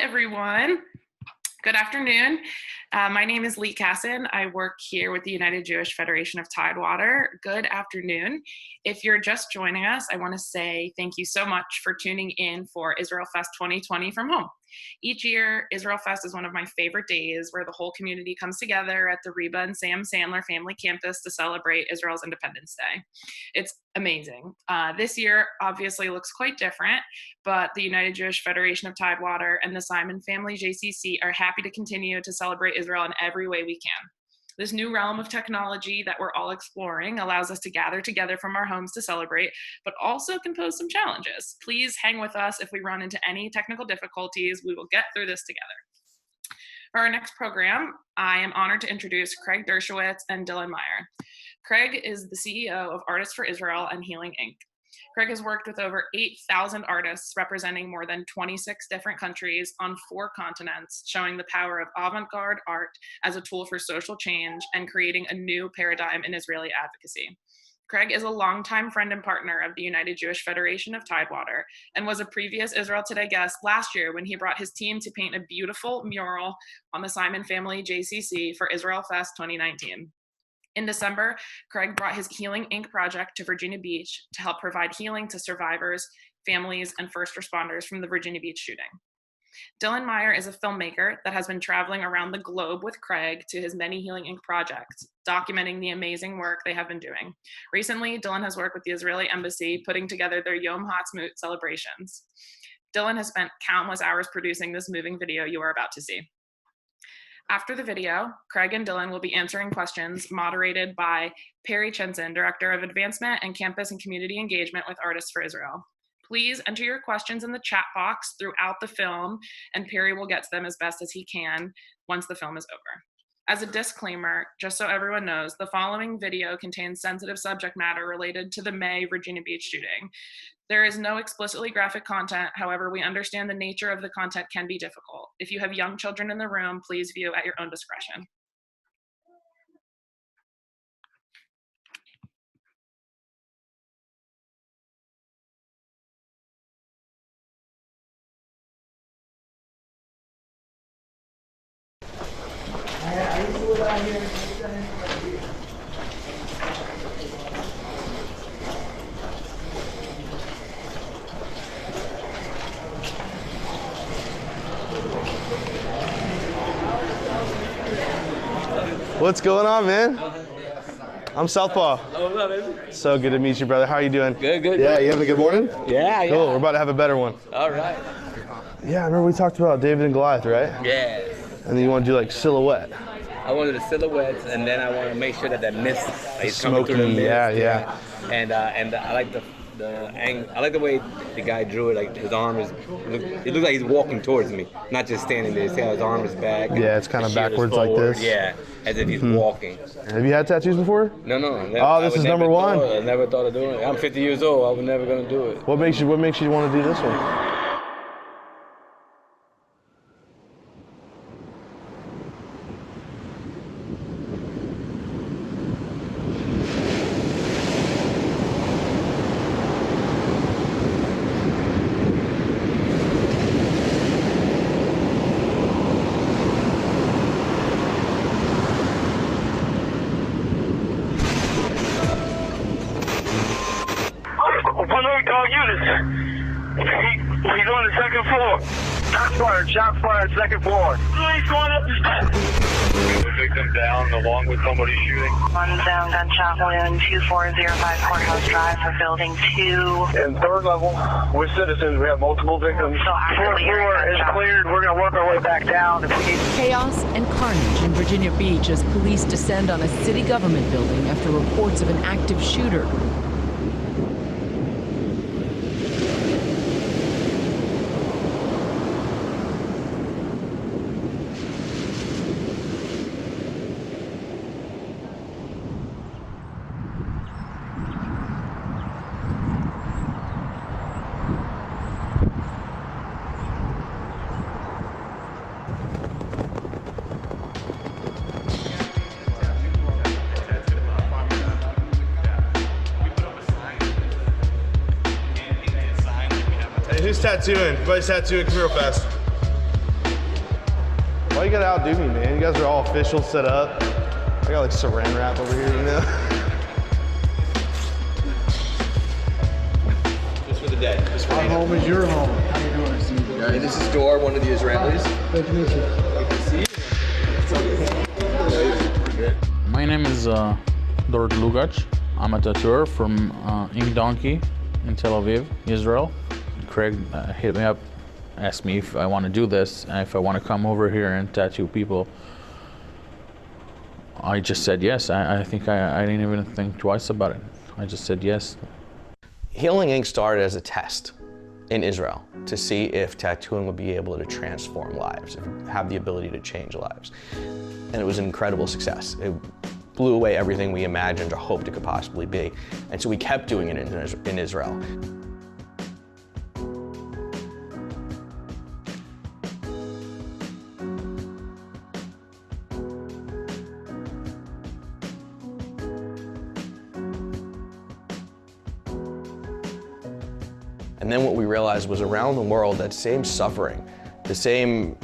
everyone. Good afternoon. My name is Lee Casson. I work here with the United Jewish Federation of Tidewater. Good afternoon. If you're just joining us, I want to say thank you so much for tuning in for Israel Fest 2020 from home. Each year, Israel Fest is one of my favorite days where the whole community comes together at the Reba and Sam Sandler family campus to celebrate Israel's Independence Day. It's amazing. This year obviously looks quite different, but the United Jewish Federation of Tidewater and the Simon Family JCC are happy to continue to celebrate Israel in every way we can. This new realm of technology that we're all exploring allows us to gather together from our homes to celebrate, but also can pose some challenges. Please hang with us if we run into any technical difficulties. We will get through this together. For our next program, I am honored to introduce Craig Dershowitz and Dylan Meyer. Craig is the CEO of Artists for Israel and Healing Inc. Craig has worked with over 8,000 artists representing more than 26 different countries on 4 continents, showing the power of avant-garde art as a tool for social change and creating a new paradigm in Israeli advocacy. Craig is a longtime friend and partner of the United Jewish Federation of Tidewater and was a previous Israel Today guest last year when he brought his team to paint a beautiful mural on the Simon Family JCC for Israel Fest 2019. In December, Craig brought his Healing Inc. project to Virginia Beach to help provide healing to survivors, families, and first responders from the Virginia Beach shooting. Dylan Meyer is a filmmaker that has been traveling around the globe with Craig to his many Healing Inc. projects, documenting the amazing work they have been doing. Recently, Dylan has worked with the Israeli embassy putting together their Yom Ha'atzmaut celebrations. Dylan has spent countless hours producing this moving video you are about to see. After the video, Craig and Dylan will be answering questions moderated by Perry Chenson, Director of Advancement and Campus and Community Engagement with Artists for Israel. Please enter your questions in the chat box throughout the film, and Perry will get to them as best as he can once the film is over. As a disclaimer, just so everyone knows, the following video contains sensitive subject matter related to the May Virginia Beach shooting. There is no explicitly graphic content. However, we understand the nature of the content can be difficult. If you have young children in the room, please view at your own discretion. What's going on, man? I'm Southpaw. What's up, baby? So good to meet you, brother. How are you doing? Good, good. Yeah, you having a good morning? Yeah, Cool, yeah. we're about to have a better one. All right. Yeah, I remember we talked about David and Goliath, right? Yeah. And then you want to do like silhouette. I wanted the silhouettes, and then I want to make sure that that mist is coming through the Smoky, mist. yeah. And I like the angle. I like the way the guy drew it. Like his arm is, it looks like he's walking towards me, not just standing there. See how his arm is back. Yeah, it's kind of his shirt is backwards like forward. this. Yeah, as if he's walking. Have you had tattoos before? No. Oh, this is number one? I never thought of doing it. I'm 50 years old. I was never gonna do it. What makes you want to do this one? He's on the second floor. Shots fired, second floor. He's going up the steps. The victim down along with somebody shooting. One down, gunshot wound, 2405 Courthouse Drive for building 2. And third level, we're citizens. We have multiple victims. So Fourth floor is cleared. We're going to work our way back down. If we need. Chaos and carnage in Virginia Beach as police descend on a city government building after reports of an active shooter. Who's tattooing? Everybody's tattooing. Come here real fast. Why you gotta outdo me, man? You guys are all official, set up. I got like saran wrap over here, you know? Just for the day. Just for Our home is your home. How you doing? This is Dor, one of the Israelis. Great to meet you. My name is Dor Lugac. I'm a tattooer from Ink Donkey in Tel Aviv, Israel. Craig hit me up, asked me if I want to do this and if I want to come over here and tattoo people. I just said yes. I think I didn't even think twice about it. I just said yes. Healing Ink started as a test in Israel to see if tattooing would be able to transform lives, have the ability to change lives. And it was an incredible success. It blew away everything we imagined or hoped it could possibly be. And so we kept doing it in Israel. And then what we realized was around the world, that same suffering, the same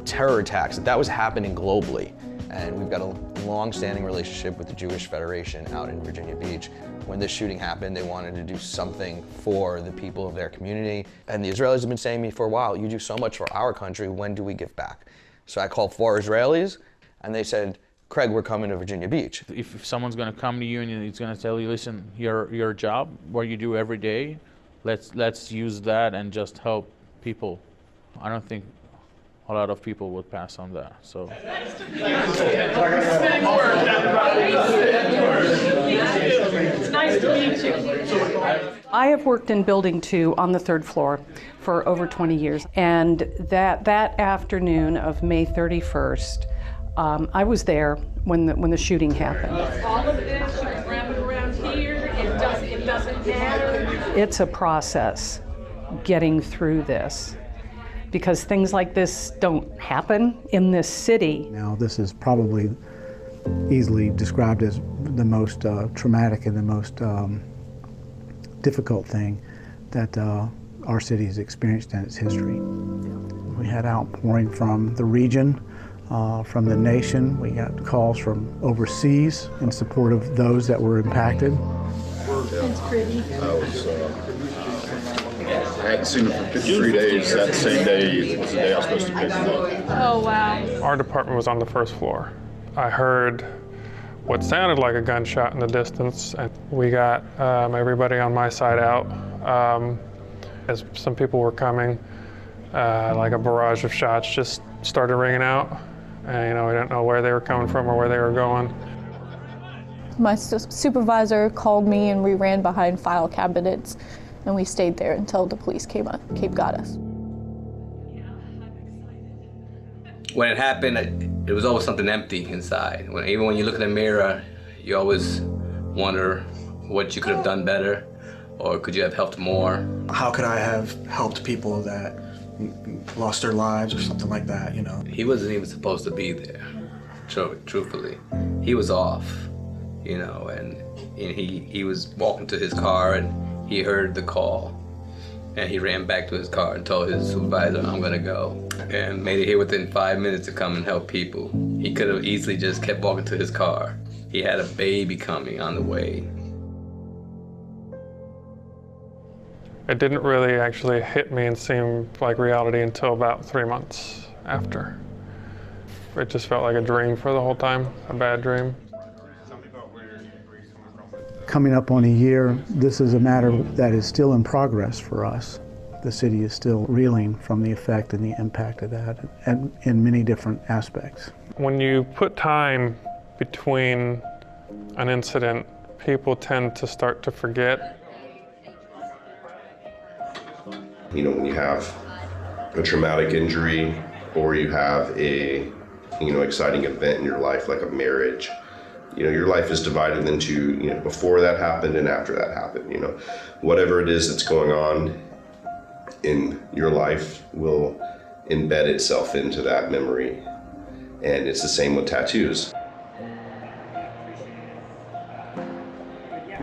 terror attacks, that was happening globally. And we've got a long-standing relationship with the Jewish Federation out in Virginia Beach. When this shooting happened, they wanted to do something for the people of their community. And the Israelis have been saying to me for a while, you do so much for our country, when do we give back? So I called 4 Israelis, and they said, Craig, we're coming to Virginia Beach. If someone's going to come to you and he's going to tell you, listen, your job, what you do every day, let's use that and just help people. I don't think a lot of people would pass on that. So. It's nice to meet you. I have worked in Building 2 on the 3rd floor for over 20 years, and that afternoon of May 31st, I was there when the shooting happened. All of this, you can wrap it around here. It doesn't matter. It's a process getting through this, because things like this don't happen in this city. Now, this is probably easily described as the most traumatic and the most difficult thing that our city has experienced in its history. We had outpouring from the region, from the nation. We got calls from overseas in support of those that were impacted. It's pretty. I hadn't seen him for 53 days. That same day was the day I was supposed to pick him up. Oh, wow. Our department was on the 1st floor. I heard what sounded like a gunshot in the distance, and we got everybody on my side out. As some people were coming, like a barrage of shots just started ringing out. And, we didn't know where they were coming from or where they were going. My supervisor called me and we ran behind file cabinets and we stayed there until the police came got us. When it happened, it was always something empty inside. Even when you look in the mirror, you always wonder what you could have done better, or could you have helped more? How could I have helped people that lost their lives or something like that, He wasn't even supposed to be there, truthfully. He was off, and he was walking to his car and he heard the call. And he ran back to his car and told his supervisor, I'm gonna go. And made it here within 5 minutes to come and help people. He could have easily just kept walking to his car. He had a baby coming on the way. It didn't really actually hit me and seem like reality until about 3 months after. It just felt like a dream for the whole time, a bad dream. Coming up on a year, this is a matter that is still in progress for us. The city is still reeling from the effect and the impact of that, and in many different aspects. When you put time between an incident, people tend to start to forget. When you have a traumatic injury or you have a, exciting event in your life, like a marriage, your life is divided into, before that happened and after that happened. Whatever it is that's going on in your life will embed itself into that memory. And it's the same with tattoos.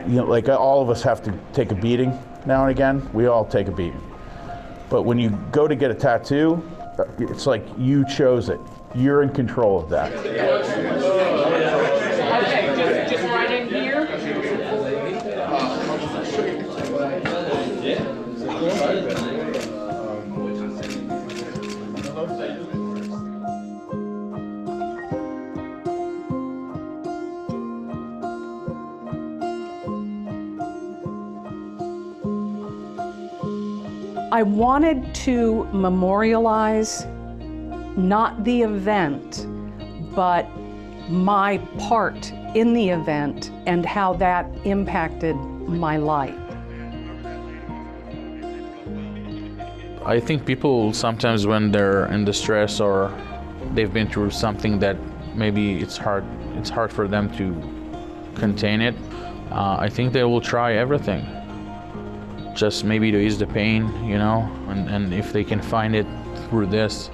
Like all of us have to take a beating now and again. We all take a beating. But when you go to get a tattoo, it's like you chose it. You're in control of that. Okay, just right in here. I wanted to memorialize not the event, but my part in the event and how that impacted my life. I think people sometimes when they're in distress or they've been through something that maybe it's hard for them to contain it, I think they will try everything. Just maybe to ease the pain, you know, and if they can find it through this,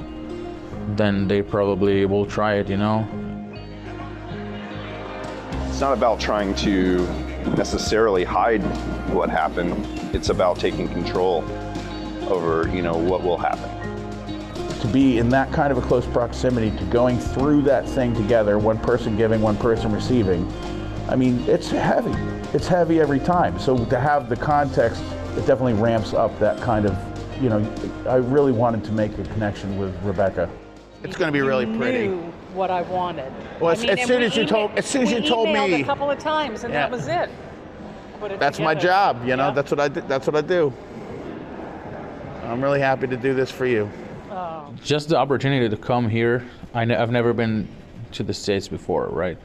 then they probably will try it, you know. It's not about trying to necessarily hide what happened. It's about taking control over, you know, what will happen. To be in that kind of a close proximity to going through that thing together, one person giving, one person receiving, I mean, it's heavy. It's heavy every time. So to have the context, it definitely ramps up that kind of, you know, I really wanted to make a connection with Rebecca. It's going to be really pretty. Knew what I wanted. Well, as soon as you told me, emailed a couple of times, and Yeah. that was it. Put it That's my together. job, you know. Yeah. That's what I do. That's what I do. I'm really happy to do this for you. Just the opportunity to come here. I've never been to the States before, right?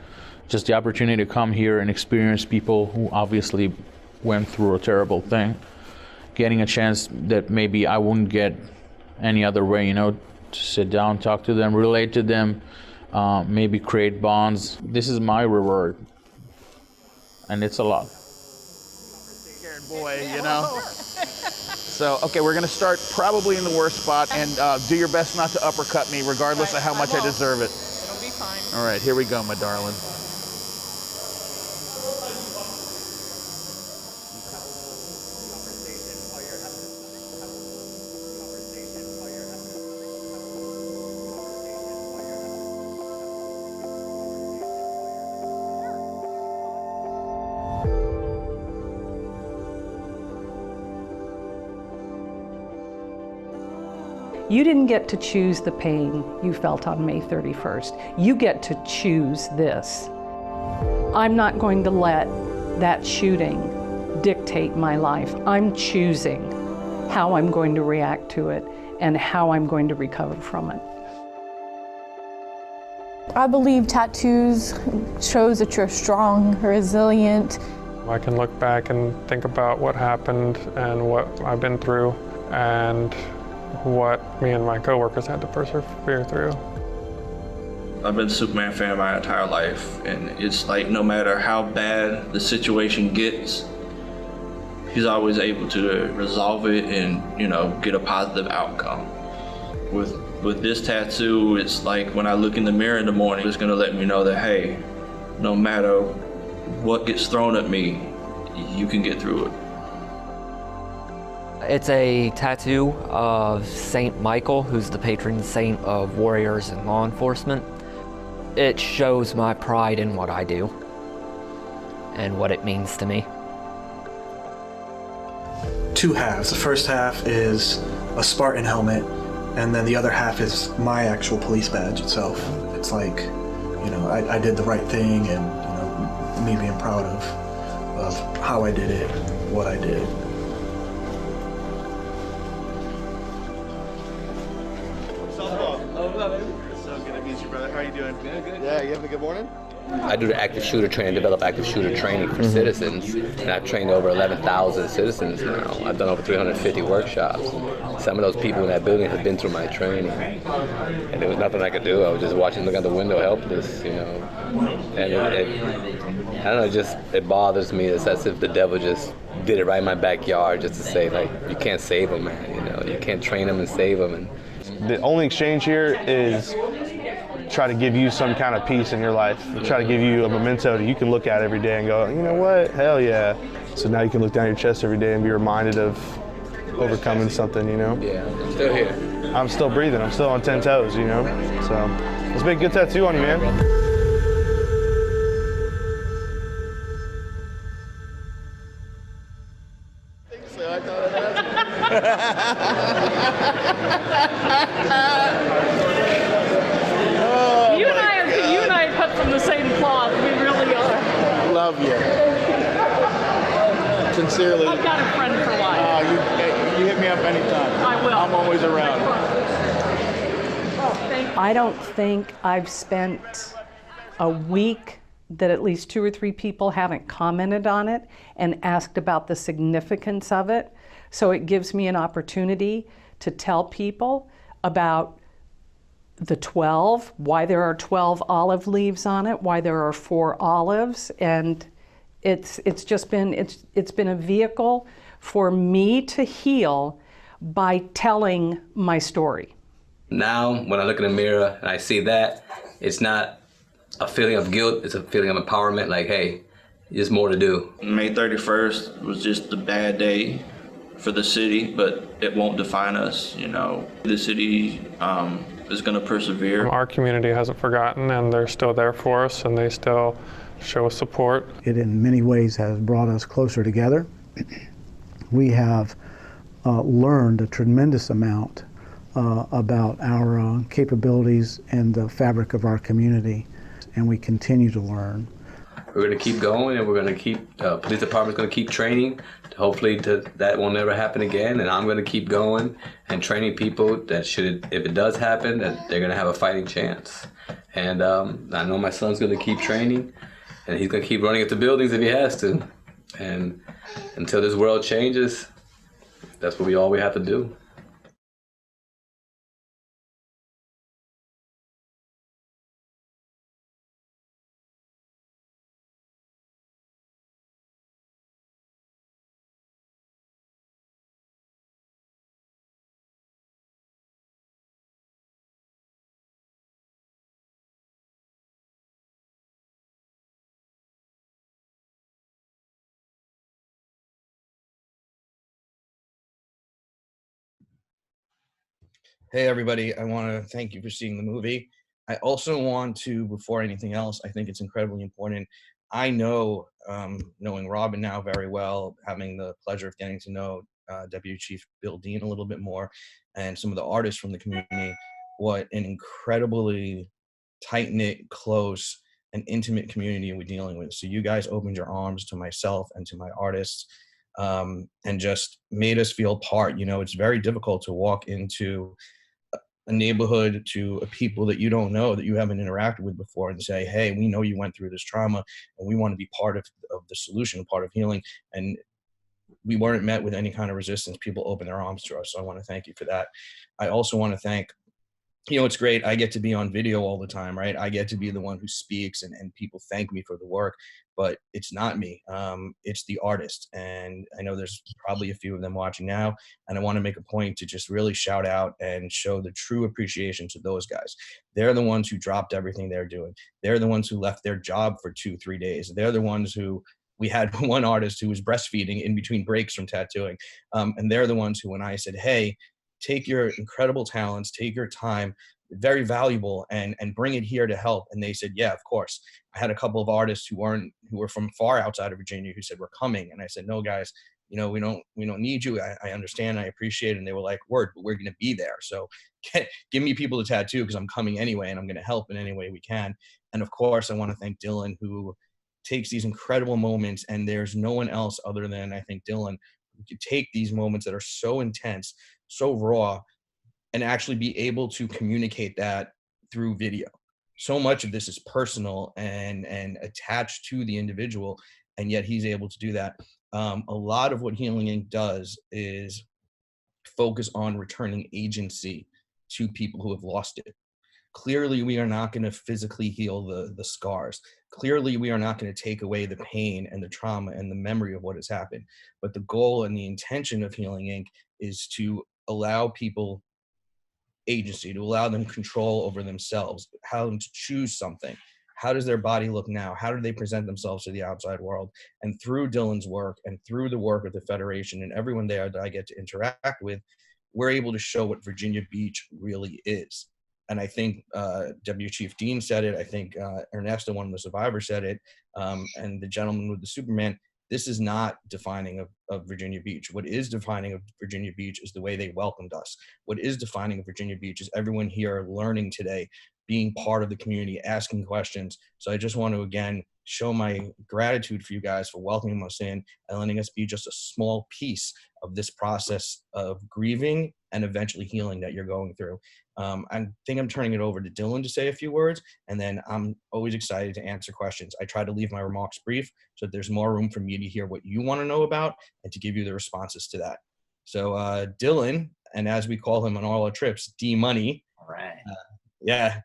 Just the opportunity to come here and experience people who obviously went through a terrible thing. Getting a chance that maybe I wouldn't get any other way, you know, to sit down, talk to them, relate to them, maybe create bonds. This is my reward, and it's a lot. Boy, you know. So, okay, we're gonna start probably in the worst spot, and do your best not to uppercut me, regardless of how much I deserve it. It'll be fine. All right, here we go, my darling. You didn't get to choose the pain you felt on May 31st. You get to choose this. I'm not going to let that shooting dictate my life. I'm choosing how I'm going to react to it and how I'm going to recover from it. I believe tattoos shows that you're strong, resilient. I can look back and think about what happened and what I've been through and what me and my coworkers had to persevere through. I've been a Superman fan my entire life, and it's like no matter how bad the situation gets, he's always able to resolve it and, you know, get a positive outcome. With this tattoo, it's like when I look in the mirror in the morning, it's gonna let me know that, hey, no matter what gets thrown at me, you can get through it. It's a tattoo of Saint Michael, who's the patron saint of warriors and law enforcement. It shows my pride in what I do and what it means to me. Two halves. The first half is a Spartan helmet, and then the other half is my actual police badge itself. It's like, you know, I did the right thing, and, you know, me being proud of how I did it, what I did. So good to meet you, brother. How are you doing? Good. Yeah, you having a good morning? I do the active shooter training, develop active shooter training for citizens, and I've trained over 11,000 citizens now. I've done over 350 workshops. Some of those people in that building have been through my training, and there was nothing I could do. I was just watching, looking out the window, helpless, you know. And I don't know, it bothers me. It's as if the devil just did it right in my backyard, just to say, like, you can't save them, man. You know, you can't train them and save them. And the only exchange here is try to give you some kind of peace in your life. Try to give you a memento that you can look at every day and go, you know what, hell yeah. So now you can look down your chest every day and be reminded of overcoming something, you know? Yeah, I'm still here. I'm still breathing, I'm still on 10 toes, you know? So Let's make a good tattoo on you, man. You and I are cut from the same cloth. We really are. Love you. Sincerely. I've got a friend for life. You hit me up anytime. I will. I'm always around. I don't think I've spent a week that at least 2 or 3 people haven't commented on it and asked about the significance of it. So it gives me an opportunity to tell people about the 12, why there are 12 olive leaves on it, why there are 4 olives, and it's been a vehicle for me to heal by telling my story. Now, when I look in the mirror and I see that, it's not a feeling of guilt, it's a feeling of empowerment, like, hey, there's more to do. May 31st was just a bad day for the city, but it won't define us, you know. The city is gonna persevere. Our community hasn't forgotten, and they're still there for us, and they still show us support. It in many ways has brought us closer together. We have learned a tremendous amount about our capabilities and the fabric of our community, and we continue to learn. We're going to keep going, and we're going to keep, police department's going to keep training. Hopefully that will never happen again, and I'm going to keep going and training people that should, if it does happen, that they're going to have a fighting chance. And I know my son's going to keep training, and he's going to keep running into buildings if he has to. And until this world changes, that's what we have to do. Hey everybody, I want to thank you for seeing the movie. I also want to, before anything else, I think it's incredibly important. I know, knowing Robin now very well, having the pleasure of getting to know Deputy Chief Bill Dean a little bit more, and some of the artists from the community, what an incredibly tight-knit, close, and intimate community we're dealing with. So you guys opened your arms to myself and to my artists, and just made us feel part. You know, it's very difficult to walk into a neighborhood, to a people that you don't know, that you haven't interacted with before, and say, hey, we know you went through this trauma, and we want to be part of the solution, part of healing. And we weren't met with any kind of resistance. People opened their arms to us. So I want to thank you for that. I also want to thank, you know, it's great. I get to be on video all the time, right? I get to be the one who speaks, and people thank me for the work, but it's not me. It's the artist. And I know there's probably a few of them watching now, and I want to make a point to just really shout out and show the true appreciation to those guys. They're the ones who dropped everything they're doing. They're the ones who left their job for 2-3 days. They're the ones who, we had one artist who was breastfeeding in between breaks from tattooing. And they're the ones who, when I said, hey, take your incredible talents, take your time, very valuable, and bring it here to help. And they said, yeah, of course. I had a couple of artists who were from far outside of Virginia who said, we're coming. And I said, no, guys, you know, we don't need you. I understand, I appreciate it. And they were like, word, but we're going to be there. So give me people to tattoo, because I'm coming anyway, and I'm going to help in any way we can. And of course, I want to thank Dylan, who takes these incredible moments, and there's no one else other than, I think, Dylan, who could take these moments that are so intense, so raw, and actually be able to communicate that through video. So much of this is personal and attached to the individual, and yet he's able to do that. A lot of what Healing Inc. does is focus on returning agency to people who have lost it. Clearly, we are not going to physically heal the scars. Clearly, we are not going to take away the pain and the trauma and the memory of what has happened. But the goal and the intention of Healing Inc. is to allow people agency, to allow them control over themselves, how them to choose something. How does their body look now? How do they present themselves to the outside world? And through Dylan's work and through the work of the Federation and everyone there that I get to interact with, we're able to show what Virginia Beach really is. and I think Deputy Chief Dean said it. I think Ernesto, one of the survivors, said it, and the gentleman with the Superman. This is not defining of Virginia Beach. What is defining of Virginia Beach is the way they welcomed us. What is defining of Virginia Beach is everyone here learning today, being part of the community, asking questions. So I just want to, again, show my gratitude for you guys for welcoming us in and letting us be just a small piece of this process of grieving and eventually healing that you're going through. I think I'm turning it over to Dylan to say a few words, and then I'm always excited to answer questions. I try to leave my remarks brief so that there's more room for me to hear what you want to know about and to give you the responses to that. So Dylan, and as we call him on all our trips, D-Money. All right. Yeah.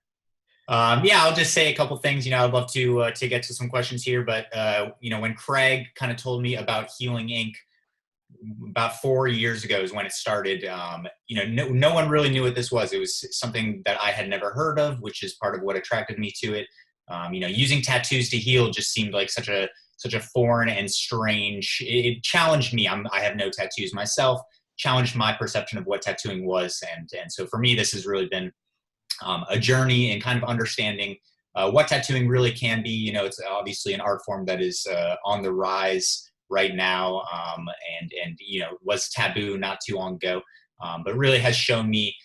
Yeah, I'll just say a couple things. I'd love to get to some questions here, but when Craig kind of told me about Healing Inc. about 4 years ago is when it started. No one really knew what this was. It was something that I had never heard of, which is part of what attracted me to it. Using tattoos to heal just seemed like such a foreign and strange. It challenged me. I have no tattoos myself. Challenged my perception of what tattooing was, and so for me, this has really been a journey in kind of understanding what tattooing really can be. It's obviously an art form that is on the rise right now, and was taboo not too long ago, but really has shown me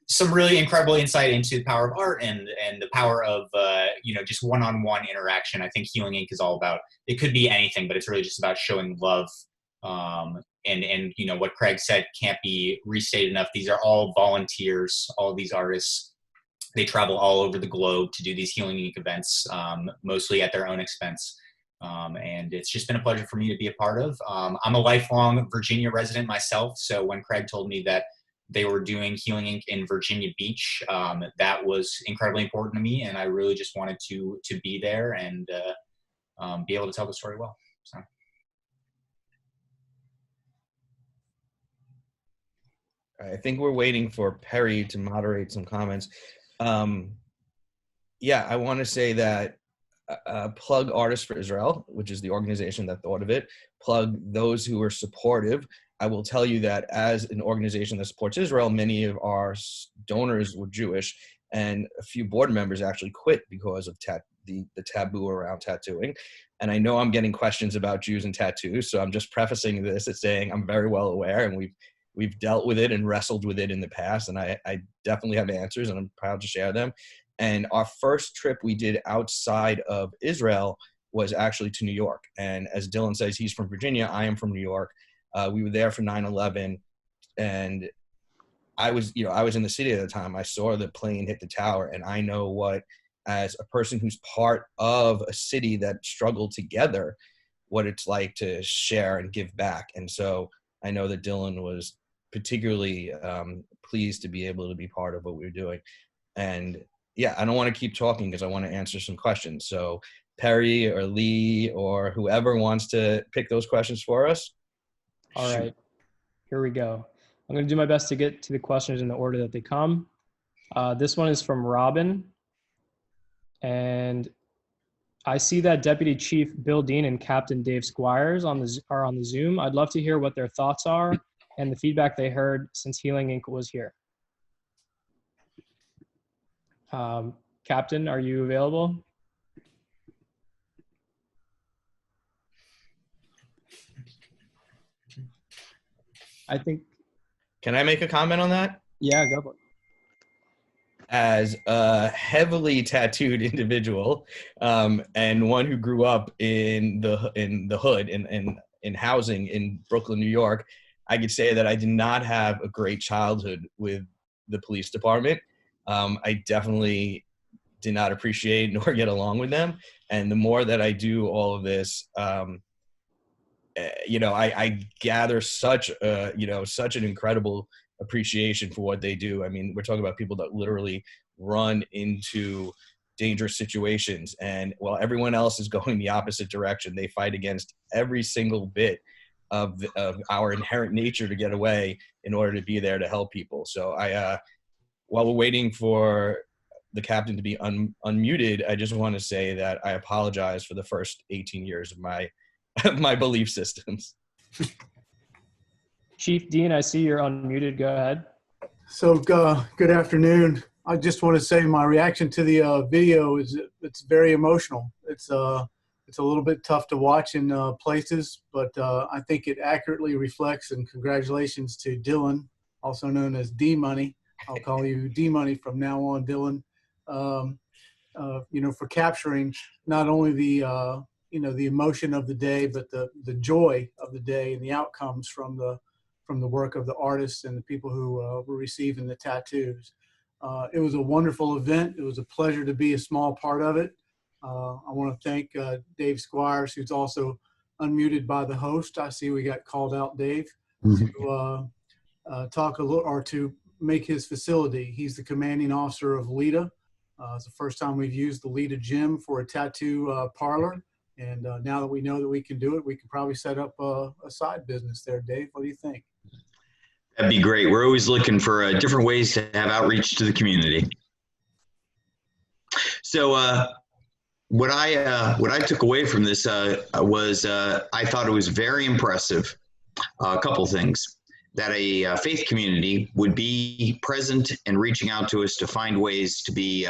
some really incredible insight into the power of art and the power of just one-on-one interaction. I think Healing Inc. is all about, it could be anything, but it's really just about showing love. And what Craig said can't be restated enough. These are all volunteers. All of these artists, they travel all over the globe to do these Healing Inc. events, mostly at their own expense. And it's just been a pleasure for me to be a part of. I'm a lifelong Virginia resident myself, so when Craig told me that they were doing Healing Inc. in Virginia Beach, that was incredibly important to me, and I really just wanted to be there and be able to tell the story well. So. I think we're waiting for Perry to moderate some comments. Yeah, I want to say that plug Artists for Israel, which is the organization that thought of it, plug those who are supportive. I will tell you that as an organization that supports Israel, many of our donors were Jewish, and a few board members actually quit because of the taboo around tattooing. And I know I'm getting questions about Jews and tattoos, so I'm just prefacing this as saying I'm very well aware, and we've dealt with it and wrestled with it in the past, and I definitely have answers, and I'm proud to share them. And our first trip we did outside of Israel was actually to New York. And as Dylan says, he's from Virginia, I am from New York. We were there for 9/11, and I was in the city at the time. I saw the plane hit the tower, and I know what, as a person who's part of a city that struggled together, what it's like to share and give back. And so I know that Dylan was particularly pleased to be able to be part of what we were doing. And yeah, I don't want to keep talking because I want to answer some questions. So Perry or Lee or whoever wants to pick those questions for us. All right, here we go. I'm going to do my best to get to the questions in the order that they come. This one is from Robin. And I see that Deputy Chief Bill Dean and Captain Dave Squires are on the Zoom. I'd love to hear what their thoughts are and the feedback they heard since Healing Inc. was here. Captain, are you available? I think. Can I make a comment on that? Yeah, go for it. As a heavily tattooed individual, and one who grew up in the hood, in housing in Brooklyn, New York, I could say that I did not have a great childhood with the police department. I definitely did not appreciate nor get along with them. And the more that I do all of this, I gather such an incredible appreciation for what they do. I mean, we're talking about people that literally run into dangerous situations, and while everyone else is going the opposite direction, they fight against every single bit of our inherent nature to get away in order to be there to help people. So while we're waiting for the captain to be unmuted, I just want to say that I apologize for the first 18 years of my belief systems. Chief Dean, I see you're unmuted. Go ahead. So good afternoon. I just want to say my reaction to the video is it's very emotional. It's a little bit tough to watch in places, but I think it accurately reflects, and congratulations to Dylan, also known as D-Money. I'll call you D-Money from now on, Dylan. For capturing not only the the emotion of the day, but the joy of the day and the outcomes from the work of the artists and the people who were receiving the tattoos. It was a wonderful event. It was a pleasure to be a small part of it. I want to thank Dave Squires, who's also unmuted by the host. I see we got called out, Dave, to talk a little, or to make his facility. He's the commanding officer of Lita. It's the first time we've used the Lita gym for a tattoo parlor. And now that we know that we can do it, we can probably set up a side business there. Dave, what do you think? That'd be great. We're always looking for different ways to have outreach to the community. So what I took away from this was I thought it was very impressive. A couple things. That a faith community would be present and reaching out to us to find ways to be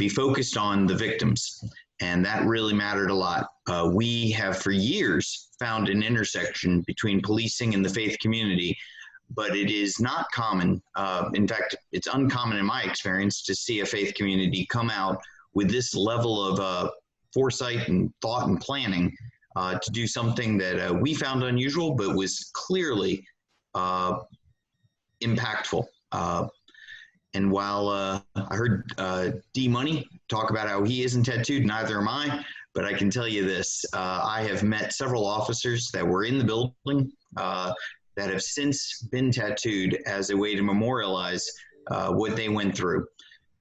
focused on the victims. And that really mattered a lot. We have for years found an intersection between policing and the faith community, but it is not common. In fact, it's uncommon in my experience to see a faith community come out with this level of foresight and thought and planning to do something that we found unusual, but was clearly impactful. And while I heard D-Money talk about how he isn't tattooed, neither am I, but I can tell you this, I have met several officers that were in the building that have since been tattooed as a way to memorialize what they went through.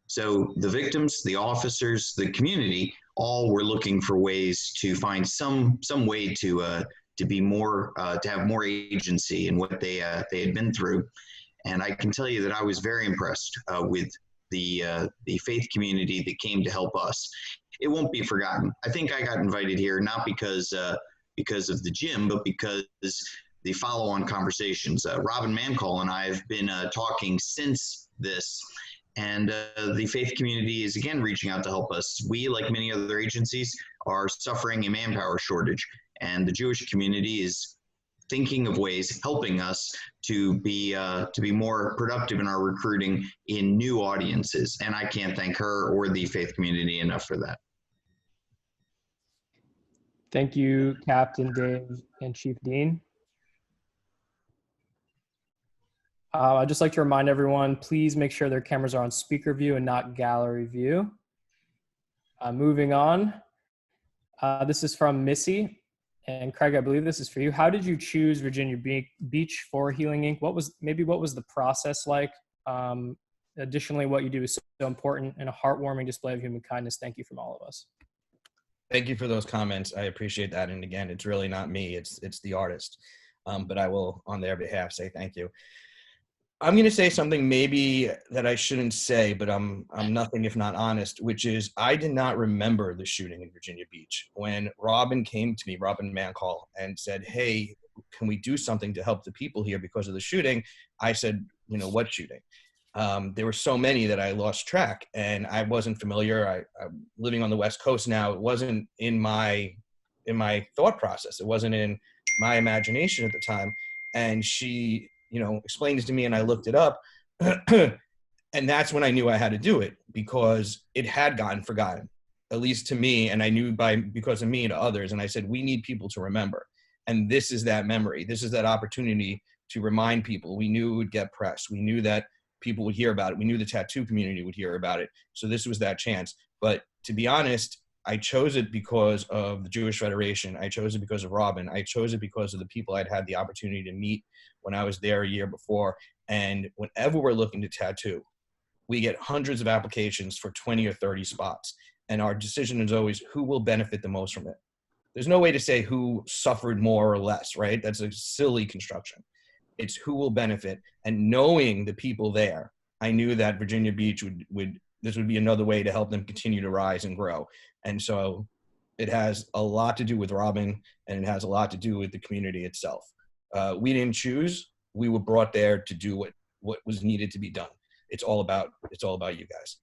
So the victims, the officers, the community, all were looking for ways to find some way to be more, to have more agency in what they had been through. And I can tell you that I was very impressed with the faith community that came to help us. It won't be forgotten. I think I got invited here not because of the gym, but because the follow-on conversations. Robin Mancall and I have been talking since this, and the faith community is again reaching out to help us. We, like many other agencies, are suffering a manpower shortage, and the Jewish community is thinking of ways, helping us to be more productive in our recruiting in new audiences. And I can't thank her or the faith community enough for that. Thank you, Captain Dave and Chief Dean. I'd just like to remind everyone, please make sure their cameras are on speaker view and not gallery view. Moving on, this is from Missy. And Craig, I believe this is for you. How did you choose Virginia Beach for Healing Inc.? What was the process like? Additionally, what you do is so important and a heartwarming display of human kindness. Thank you from all of us. Thank you for those comments. I appreciate that. And again, it's really not me, it's the artist. But I will, on their behalf, say thank you. I'm going to say something maybe that I shouldn't say, but I'm nothing if not honest, which is I did not remember the shooting in Virginia Beach. When Robin came to me, Robin Mancall, and said, hey, can we do something to help the people here because of the shooting? I said, what shooting? There were so many that I lost track, and I wasn't familiar. I'm living on the West Coast now. It wasn't in my thought process. It wasn't in my imagination at the time. And she explained it to me, and I looked it up. And that's when I knew I had to do it, because it had gotten forgotten, at least to me. And I knew because of me to others. And I said, we need people to remember. And this is that memory. This is that opportunity to remind people. We knew it would get press. We knew that people would hear about it. We knew the tattoo community would hear about it. So this was that chance. But to be honest, I chose it because of the Jewish Federation. I chose it because of Robin. I chose it because of the people I'd had the opportunity to meet when I was there a year before. And whenever we're looking to tattoo, we get hundreds of applications for 20 or 30 spots. And our decision is always who will benefit the most from it. There's no way to say who suffered more or less, right? That's a silly construction. It's who will benefit. And knowing the people there, I knew that Virginia Beach this would be another way to help them continue to rise and grow. And so it has a lot to do with Robin, and it has a lot to do with the community itself. We didn't choose. We were brought there to do what was needed to be done. it's all about you guys.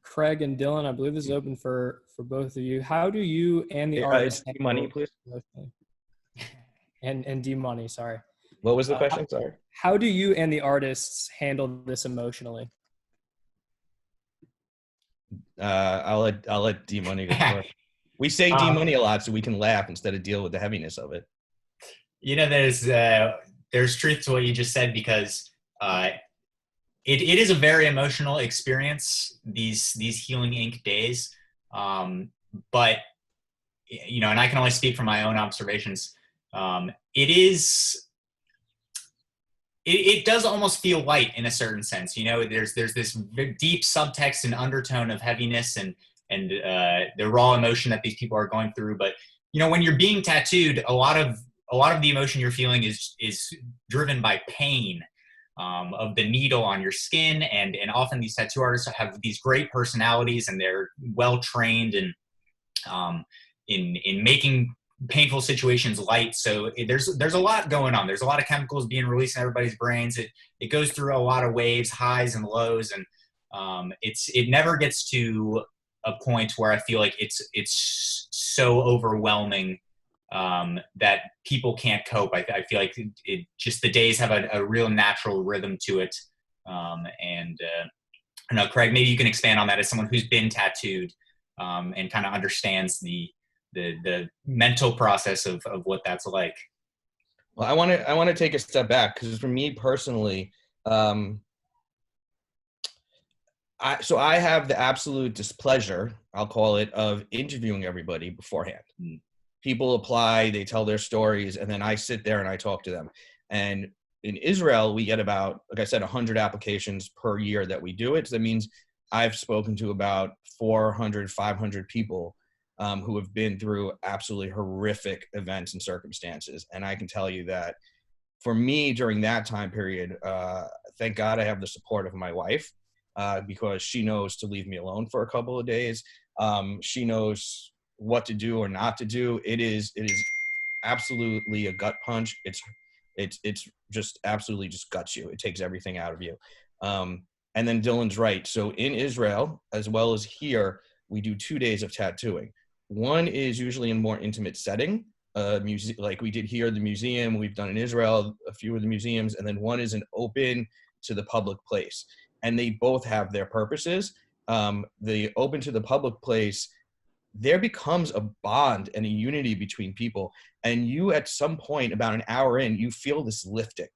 Craig and Dylan, I believe this is open for both of you. How do you and the artist It's money, please. And D-Money, sorry. What was the question? Sorry. How do you and the artists handle this emotionally? I'll let D-Money go first. We say D-Money a lot so we can laugh instead of deal with the heaviness of it. You know, there's truth to what you just said, because it is a very emotional experience, these Healing Inc. days. But, you know, and I can only speak from my own observations. It does almost feel light in a certain sense. You know, there's this deep subtext and undertone of heaviness and the raw emotion that these people are going through. But, you know, when you're being tattooed, a lot of the emotion you're feeling is driven by pain of the needle on your skin. And often these tattoo artists have these great personalities, and they're well trained in making painful situations light. So there's a lot going on. There's a lot of chemicals being released in everybody's brains. It goes through a lot of waves, highs and lows, and it never gets to a point where I feel like it's so overwhelming that people can't cope. I feel like it just, the days have a real natural rhythm to it. I don't know, Craig, maybe you can expand on that as someone who's been tattooed and kind of understands the mental process of what that's like. Well, I want to take a step back, because for me personally, I have the absolute displeasure, I'll call it, of interviewing everybody beforehand. People apply, they tell their stories, and then I sit there and I talk to them. And in Israel, we get about, like I said, 100 applications per year that we do it. So that means I've spoken to about 400, 500 people who have been through absolutely horrific events and circumstances. And I can tell you that for me during that time period, thank God I have the support of my wife, because she knows to leave me alone for a couple of days. She knows what to do or not to do. It is absolutely a gut punch. It's just absolutely just guts you. It takes everything out of you. And then Dylan's right. So in Israel, as well as here, we do 2 days of tattooing. One is usually in a more intimate setting, like we did here, the museum. We've done in Israel a few of the museums, and then one is an open to the public place. And they both have their purposes. The open to the public place, there becomes a bond and a unity between people. And you, at some point, about an hour in, you feel this lifting,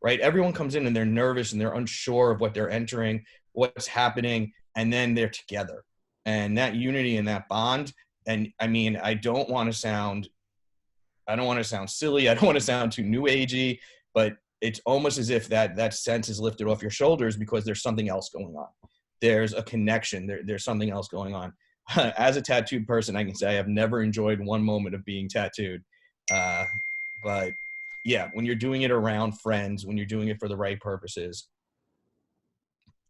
right? Everyone comes in and they're nervous and they're unsure of what they're entering, what's happening, and then they're together. And that unity and that bond, and I mean, I don't want to sound silly, I don't want to sound too new agey, but it's almost as if that sense is lifted off your shoulders, because there's something else going on. There's a connection, there's something else going on. As a tattooed person, I can say I have never enjoyed one moment of being tattooed. But yeah, when you're doing it around friends, when you're doing it for the right purposes,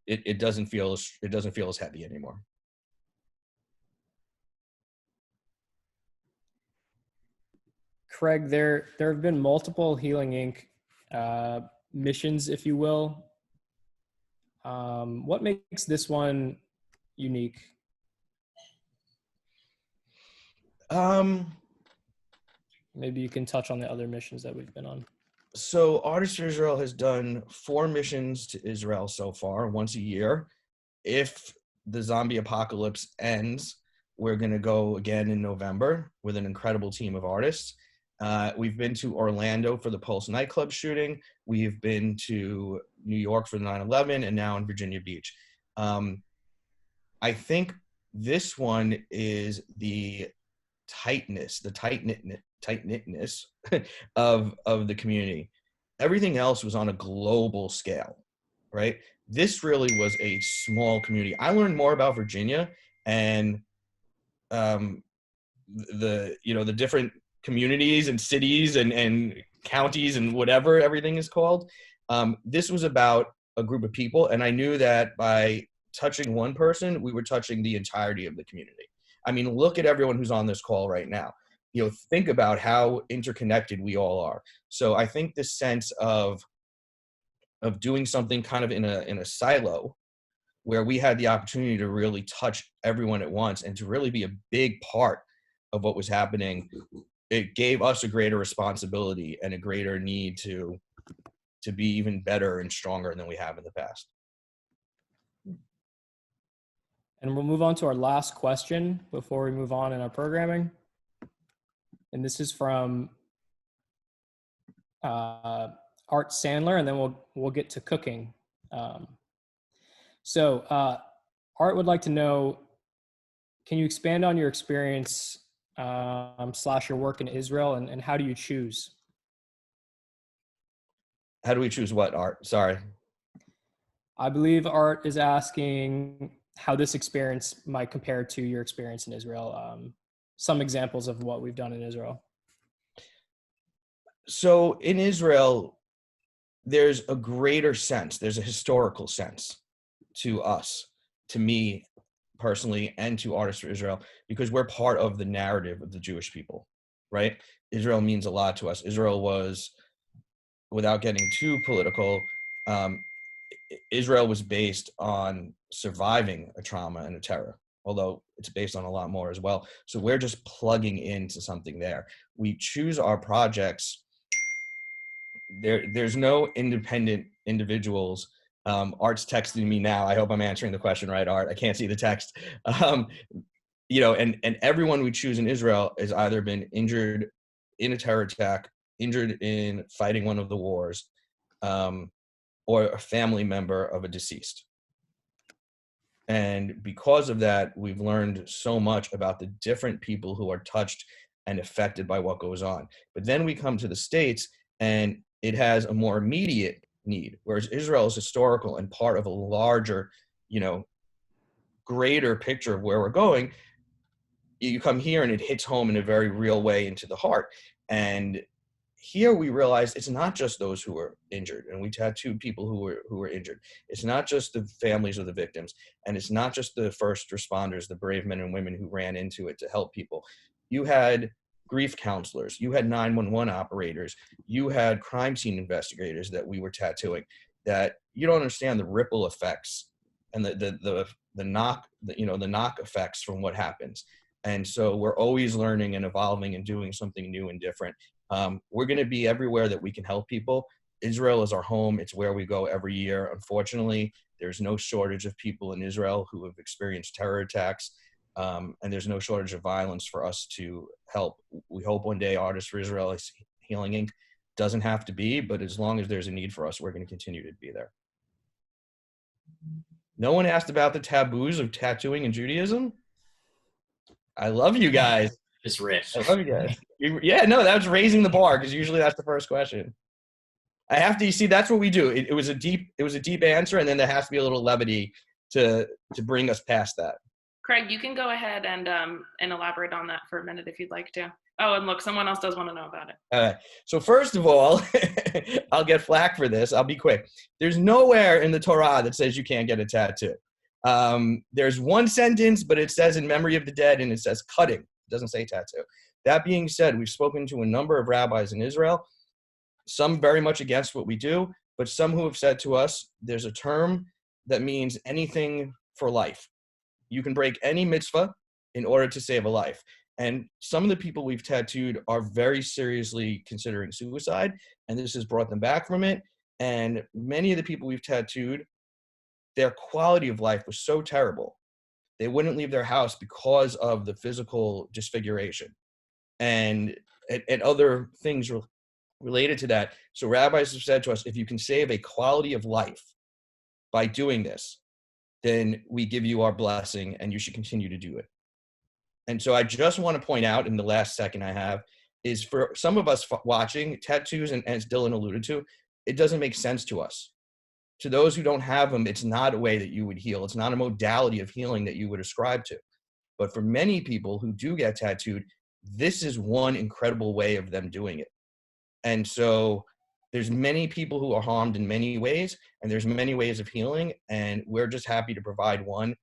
it doesn't feel as heavy anymore. Craig, there have been multiple Healing Inc. Missions, if you will. What makes this one unique? Maybe you can touch on the other missions that we've been on. So Artists for Israel has done 4 missions to Israel so far, once a year. If the zombie apocalypse ends, we're going to go again in November with an incredible team of artists. We've been to Orlando for the Pulse nightclub shooting. We've been to New York for the 9/11, and now in Virginia Beach. I think this one is the tightness, the tight-knitness of the community. Everything else was on a global scale, right? This really was a small community. I learned more about Virginia and the different communities and cities and counties and whatever everything is called. This was about a group of people, and I knew that by touching one person, we were touching the entirety of the community. I mean, look at everyone who's on this call right now. Think about how interconnected we all are. So I think this sense of of doing something kind of in a silo, where we had the opportunity to really touch everyone at once and to really be a big part of what was happening. It gave us a greater responsibility and a greater need to be even better and stronger than we have in the past. And we'll move on to our last question before we move on in our programming. And this is from Art Sandler, and then we'll get to cooking. So Art would like to know, can you expand on your experience / your work in Israel, and how do you choose? How do we choose what, Art? Sorry. I believe Art is asking how this experience might compare to your experience in Israel. Some examples of what we've done in Israel. So in Israel, there's a greater sense, there's a historical sense to us, to me personally, and to Artists for Israel, because we're part of the narrative of the Jewish people, right? Israel means a lot to us. Israel was, without getting too political, Israel was based on surviving a trauma and a terror, although it's based on a lot more as well. So we're just plugging into something there. We choose our projects. There's no independent individuals. Art's texting me now. I hope I'm answering the question right, Art. I can't see the text. You know, and everyone we choose in Israel has either been injured in a terror attack, injured in fighting one of the wars, or a family member of a deceased. And because of that, we've learned so much about the different people who are touched and affected by what goes on. But then we come to the States, and it has a more immediate need, whereas Israel is historical and part of a larger, you know, greater picture of where we're going. You come here and it hits home in a very real way into the heart. And here we realize it's not just those who were injured, and we tattooed people who were injured. It's not just the families of the victims, and it's not just the first responders, the brave men and women who ran into it to help people. You had grief counselors, you had 911 operators, you had crime scene investigators that we were tattooing. That you don't understand the ripple effects and the knock effects from what happens. And so we're always learning and evolving and doing something new and different. We're going to be everywhere that we can help people. Israel is our home. It's where we go every year. Unfortunately, there's no shortage of people in Israel who have experienced terror attacks, and there's no shortage of violence for us to help. We hope one day Artists for Israel Healing Inc. doesn't have to be, but as long as there's a need for us, we're going to continue to be there. No one asked about the taboos of tattooing in Judaism. I love you guys. It's rich. I love you guys. Yeah, no, that was raising the bar, because usually that's the first question. I have to, you see, that's what we do. It was a deep answer, and then there has to be a little levity to bring us past that. Craig, you can go ahead and elaborate on that for a minute if you'd like to. Oh, and look, someone else does want to know about it. So first of all, I'll get flack for this. I'll be quick. There's nowhere in the Torah that says you can't get a tattoo. There's one sentence, but it says in memory of the dead, and it says cutting. It doesn't say tattoo. That being said, we've spoken to a number of rabbis in Israel, some very much against what we do, but some who have said to us, there's a term that means anything for life. You can break any mitzvah in order to save a life. And some of the people we've tattooed are very seriously considering suicide, and this has brought them back from it. And many of the people we've tattooed, their quality of life was so terrible, they wouldn't leave their house because of the physical disfiguration and other things related to that. So rabbis have said to us, if you can save a quality of life by doing this, then we give you our blessing, and you should continue to do it. And so I just want to point out in the last second I have is, for some of us watching, tattoos, and as Dylan alluded to, it doesn't make sense to us. To those who don't have them, it's not a way that you would heal. It's not a modality of healing that you would ascribe to. But for many people who do get tattooed, this is one incredible way of them doing it. And so there's many people who are harmed in many ways, and there's many ways of healing, and we're just happy to provide one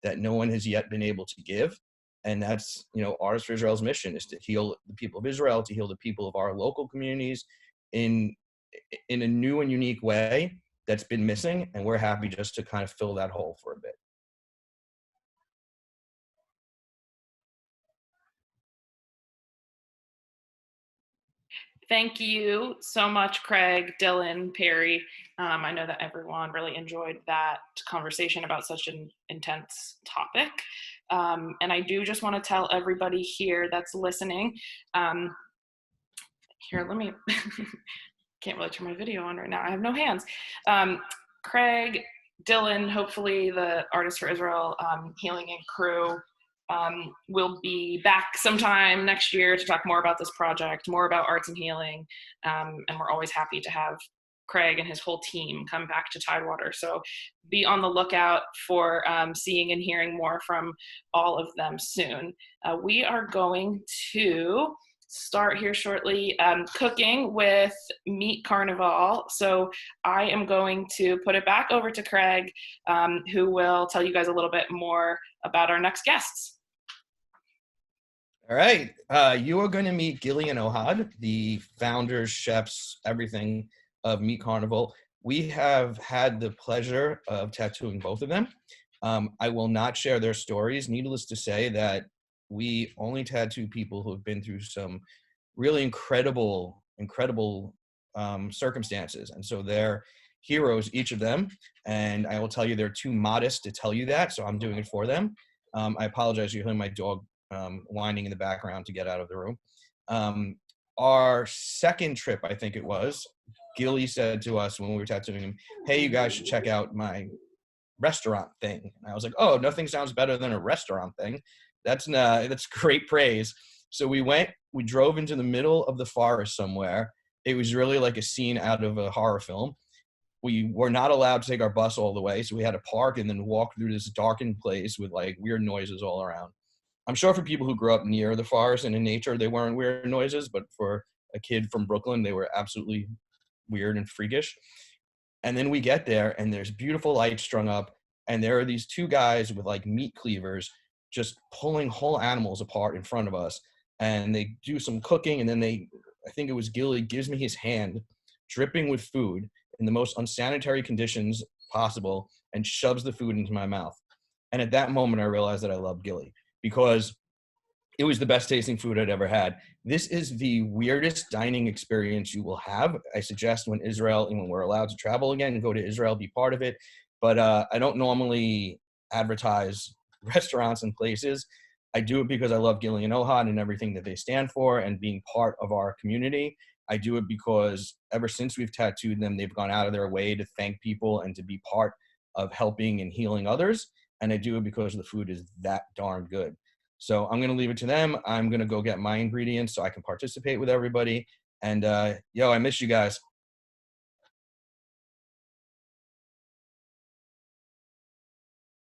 that no one has yet been able to give. And that's, you know, Artists for Israel's mission, is to heal the people of Israel, to heal the people of our local communities in a new and unique way. that's been missing, and we're happy just to kind of fill that hole for a bit. Thank you so much, Craig, Dylan, Perry. I know that everyone really enjoyed that conversation about such an intense topic. And I do just want to tell everybody here that's listening, here, let me, can't really turn my video on right now. I have no hands. Craig, Dylan, hopefully the Artists for Israel Healing Inc. crew will be back sometime next year to talk more about this project, more about arts and healing. And we're always happy to have Craig and his whole team come back to Tidewater. So be on the lookout for seeing and hearing more from all of them soon. We are going to start here shortly cooking with Meat Carnival. So I am going to put it back over to Craig, who will tell you guys a little bit more about our next guests. All right, you are going to meet Gilly and Ohad, the founders, chefs, everything of Meat Carnival. We have had the pleasure of tattooing both of them. I will not share their stories. Needless to say that we only tattoo people who have been through some really incredible circumstances. And so they're heroes, each of them. And I will tell you, they're too modest to tell you that, so I'm doing it for them. I apologize, you're hearing my dog whining in the background to get out of the room. Our second trip, I think it was, Gilly said to us when we were tattooing him, hey, you guys should check out my restaurant thing. And I was like, oh, nothing sounds better than a restaurant thing. That's great praise. So we drove into the middle of the forest somewhere. It was really like a scene out of a horror film. We were not allowed to take our bus all the way, so we had to park and then walk through this darkened place with like weird noises all around. I'm sure for people who grew up near the forest and in nature, they weren't weird noises, but for a kid from Brooklyn, they were absolutely weird and freakish. And then we get there and there's beautiful lights strung up, and there are these two guys with like meat cleavers just pulling whole animals apart in front of us. And they do some cooking, and then I think it was Gilly, gives me his hand dripping with food in the most unsanitary conditions possible and shoves the food into my mouth. And at that moment, I realized that I love Gilly because it was the best tasting food I'd ever had. This is the weirdest dining experience you will have. I suggest when we're allowed to travel again, go to Israel, be part of it. But I don't normally advertise restaurants and places. I do it because I love Gilly and Ohad and everything that they stand for and being part of our community. I do it because ever since we've tattooed them, they've gone out of their way to thank people and to be part of helping and healing others. And I do it because the food is that darn good. So I'm going to leave it to them. I'm going to go get my ingredients so I can participate with everybody. And I miss you guys.